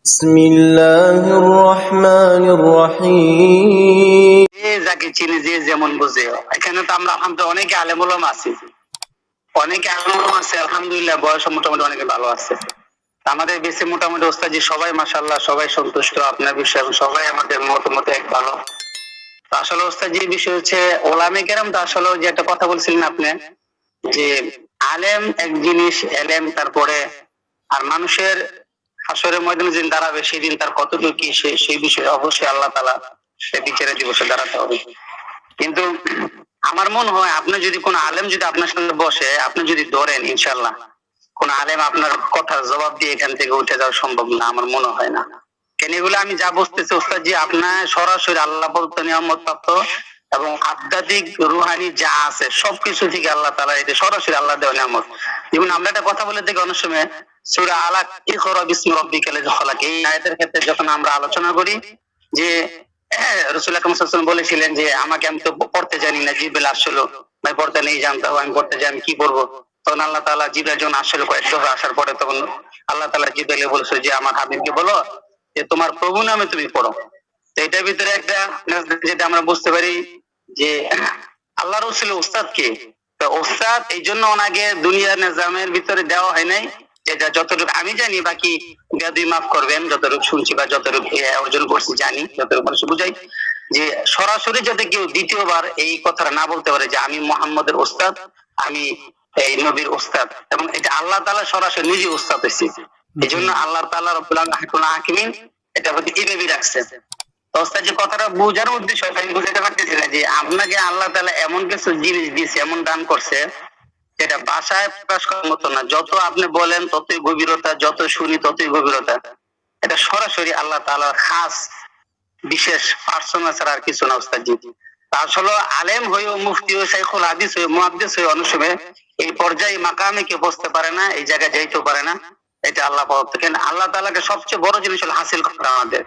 بسم الله الرحمن الرحيم যাকে চিনি যে যেমন বুঝে। এখানে তো আমরা আলহামদুলিল্লাহ অনেকে আলেম ওলামা আছি, আলহামদুলিল্লাহ বয়স মোটামুটি অনেকে ভালো আছে। আমাদের বেশি মোটামুটি ওস্তাদজি সবাই মাশাআল্লাহ সবাই সন্তুষ্ট আপনার বিষয়ে, এবং সবাই আমাদের মতামত এক ভালো। তো আসলে ওস্তাদজি বিষয় হচ্ছে ওলামে কেরাম, তো আসলে যে একটা কথা বলছিলেন আপনি যে আলেম এক জিনিস, এলেম তারপরে আর মানুষের হাসরের ময়দানে যেদিন দাঁড়াবে সেদিন তার কতটুকু কি সেই বিষয়ে অবশ্যই আল্লাহ তাআলা সে বিচারের দিবসে দাঁড়াতে হবে। কিন্তু আমার মনে হয় আপনি যদি কোন আলেম যদি আপনার সামনে বসে, আপনি যদি ধরেন, ইনশাআল্লাহ কোন আলেম আপনার কথার জবাব দিয়ে এখান থেকে উঠে যাওয়া সম্ভব না, আমার মনে হয় না। কেন এগুলো আমি যা বুঝতেছি ওস্তাদজি, আপনার সরাসরি আল্লাহ বলতে নিয়ামত প্রাপ্ত এবং আধ্যাত্মিক রুহানি যা আছে সবকিছু থেকে আল্লাহ তাআলা এটা সরাসরি আল্লাহ দেওয়া নিয়ামত। যেমন আমরা একটা কথা বলে দেখি অনেক সময় সূরা আলাক ইকরা বিসমি রাব্বিকাল খালাক, এই আয়াতের ক্ষেত্রে যখন আমরা আলোচনা করি যে রাসূল আকরাম সাল্লাল্লাহু আলাইহি ওয়াসাল্লাম বলেছিলেন যে আমাকে, আমি তো পড়তে জানি না, জিবরিল আসলো, ভাই পড়তে নেই জানতাম, আমি পড়তে জানি কি পড়বো। তখন আল্লাহ তাআলা জিবরিল যখন আসলো কয়েক দফা আসার পরে তখন আল্লাহ তাআলা জিবরিলকে বলেছে যে আমার হাবিবকে বলো যে তোমার প্রভু নামে তুমি পড়ো। তো এটার ভিতরে একটা যেটা আমরা বুঝতে পারি যে আল্লাহ রাসূল উস্তাদ কে, তো উস্তাদ এই জন্য ওনাকে দুনিয়ার নিজামের ভিতরে দেওয়া হয় নাই, যেটা যতটুকু আমি জানি, বাকি বেয়াদবি মাফ করবেন, যতটুকু শুনছি বা যতটুকু অর্জন করছি জানি, যতটুকু মানুষ বুঝাই, যে সরাসরি যাতে কেউ দ্বিতীয়বার এই কথাটা না বলতে পারে যে আমি মুহাম্মদের উস্তাদ, আমি এই নবীর উস্তাদ, এবং এটা আল্লাহ তাআলা সরাসরি নিজে উস্তাদ হয়েছে। এই জন্য আল্লাহ তাআলা রব্বুল আলামিন এটা হচ্ছে এইভাবে রাখছে। তো ওস্তাদ যে কথাটা বোঝার উদ্দেশ্য আমি বুঝাতে পারতেছি না যে আপনাকে আল্লাহ তাআলা এমন কিছু জিনিস দিয়েছে, এমন দান করছে যেটা ভাষায় প্রকাশ করার মতো না। যত আপনি বলেন ততই গভীরতা, যত শুনি ততই গভীরতা। এটা সরাসরি আল্লাহ তাআলার খাস বিশেষ পার্সোনা ছাড়া আর কিছু না ওস্তাদজি। আসলে আলেম হয়েও, মুফতি হয়ে, শাইখুল হাদিস হয়ে, মুহাদ্দিস হয়ে অনেক সময় এই পর্যায়ে মাকামে কেউ বসতে পারে না, এই জায়গায় যাইতেও পারে না। এটা আল্লাহ পাক থেকে, আল্লাহ তাআলাকে সবচেয়ে বড় জিনিস হলো হাসিল করা আমাদের।